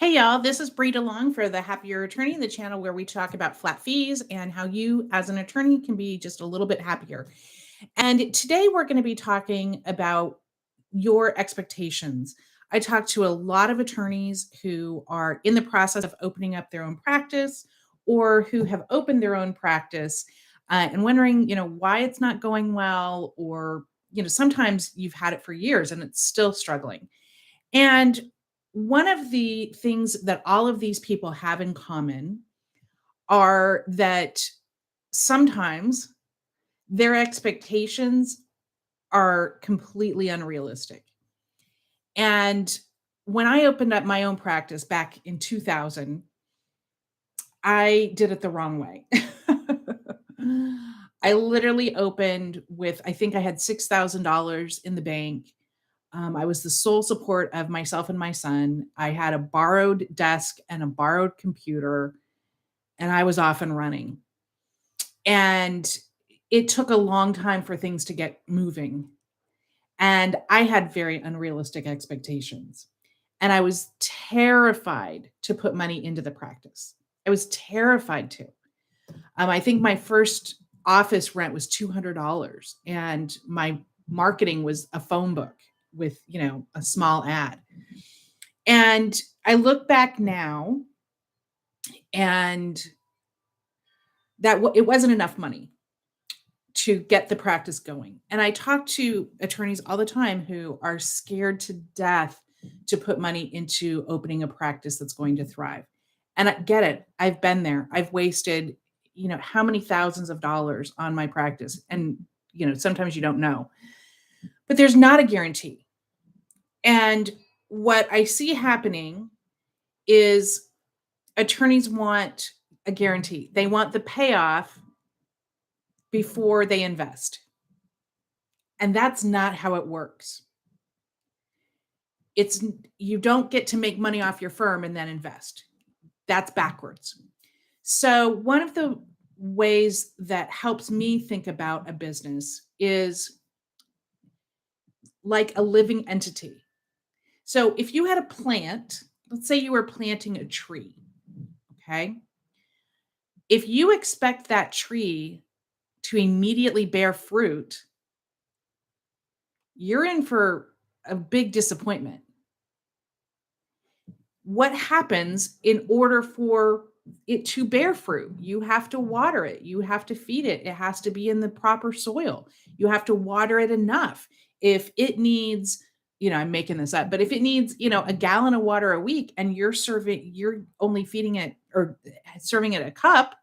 Hey y'all, this is Brita Long for the Happier Attorney, the channel where we talk about flat fees and how you, as an attorney, can be just a little bit happier. And today we're going to be talking about your expectations. I talk to a lot of attorneys who are in the process of opening up their own practice or who have opened their own practice and wondering, why it's not going well, or, sometimes you've had it for years and it's still struggling. And one of the things that all of these people have in common are that sometimes their expectations are completely unrealistic. And when I opened up my own practice back in 2000, I did it the wrong way. I literally opened with, I think I had $6,000 in the bank. I was the sole support of myself and my son. I had a borrowed desk and a borrowed computer, and I was off and running. And it took a long time for things to get moving. And I had very unrealistic expectations. And I was terrified to put money into the practice. I was terrified to. I think my first office rent was $200, and my marketing was a phone book with, a small ad. And I look back now, and it wasn't enough money to get the practice going. And I talk to attorneys all the time who are scared to death to put money into opening a practice that's going to thrive. And I get it. I've been there. I've wasted, how many thousands of dollars on my practice. And, sometimes you don't know, but there's not a guarantee. And what I see happening is attorneys want a guarantee. They want the payoff before they invest. And that's not how it works. It's You don't get to make money off your firm and then invest. That's backwards. So one of the ways that helps me think about a business is like a living entity. So if you had a plant, let's say you were planting a tree, okay? If you expect that tree to immediately bear fruit, you're in for a big disappointment. What happens in order for it to bear fruit? You have to water it. You have to feed it. It has to be in the proper soil. You have to water it enough. If it needs, I'm making this up, but if it needs, a gallon of water a week and you're only feeding it or serving it a cup,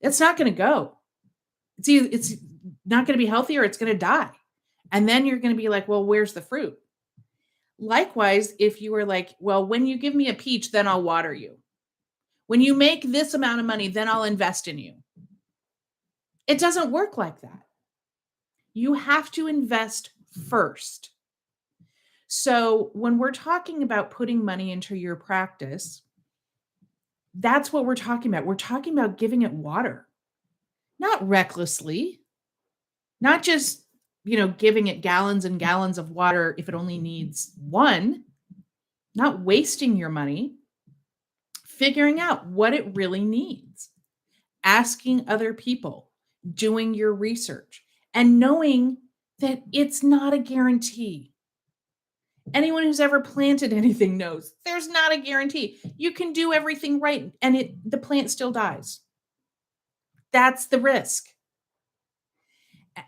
it's not going to go. It's not going to be healthy, or it's going to die. And then you're going to be like, well, where's the fruit? Likewise, if you were like, well, when you give me a peach, then I'll water you. When you make this amount of money, then I'll invest in you. It doesn't work like that. You have to invest first. So when we're talking about putting money into your practice, that's what we're talking about. We're talking about giving it water, not recklessly, not just, giving it gallons and gallons of water if it only needs one, not wasting your money, figuring out what it really needs, asking other people, doing your research, and knowing that it's not a guarantee. Anyone who's ever planted anything knows there's not a guarantee. You can do everything right and the plant still dies. That's the risk.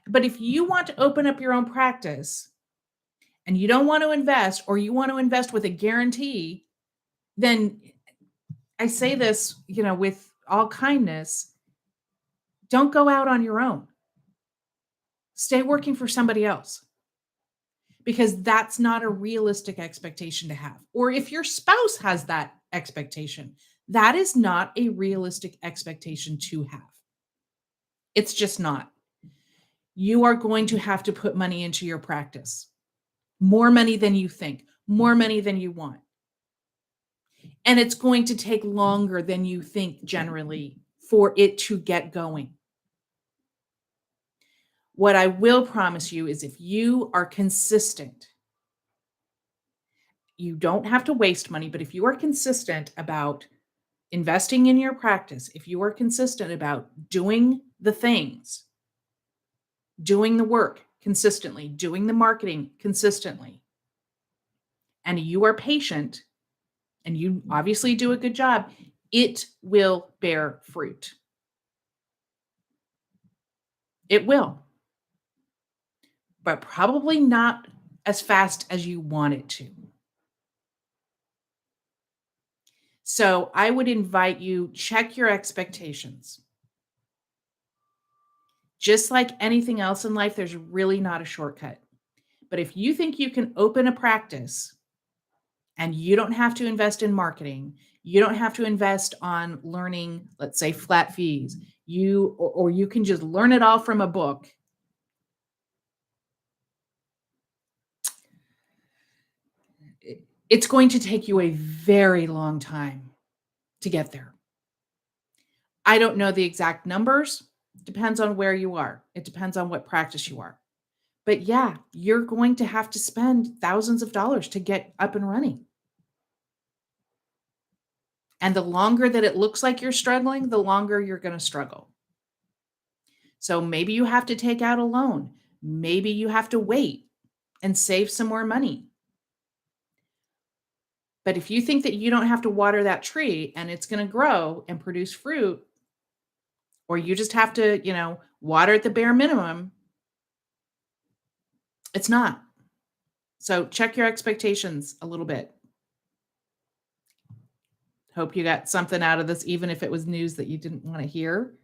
But if you want to open up your own practice and you don't want to invest, or you want to invest with a guarantee, then I say this, with all kindness, don't go out on your own. Stay working for somebody else, because that's not a realistic expectation to have. Or if your spouse has that expectation, that is not a realistic expectation to have. It's just not. You are going to have to put money into your practice, more money than you think, more money than you want. And it's going to take longer than you think generally for it to get going. What I will promise you is if you are consistent You don't have to waste money, but if you are consistent about investing in your practice, if you are consistent about doing the things, doing the work consistently, doing the marketing consistently, and you are patient and you obviously do a good job, it will bear fruit. It will, but probably not as fast as you want it to. So I would invite you check your expectations. Just like anything else in life, there's really not a shortcut. But if you think you can open a practice and you don't have to invest in marketing, you don't have to invest on learning, let's say flat fees, or you can just learn it all from a book. It's going to take you a very long time to get there. I don't know the exact numbers. Depends on where you are. It depends on what practice you are. But yeah, you're going to have to spend thousands of dollars to get up and running. And the longer that it looks like you're struggling, the longer you're going to struggle. So maybe you have to take out a loan. Maybe you have to wait and save some more money. But if you think that you don't have to water that tree and it's going to grow and produce fruit, or you just have to, water at the bare minimum, it's not. So check your expectations a little bit. Hope you got something out of this, even if it was news that you didn't want to hear.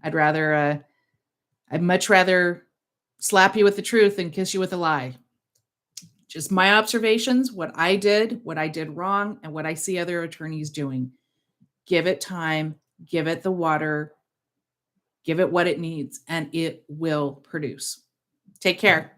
I'd much rather slap you with the truth than kiss you with a lie. Just my observations, what I did wrong, and what I see other attorneys doing. Give it time, give it the water, give it what it needs, and it will produce. Take care.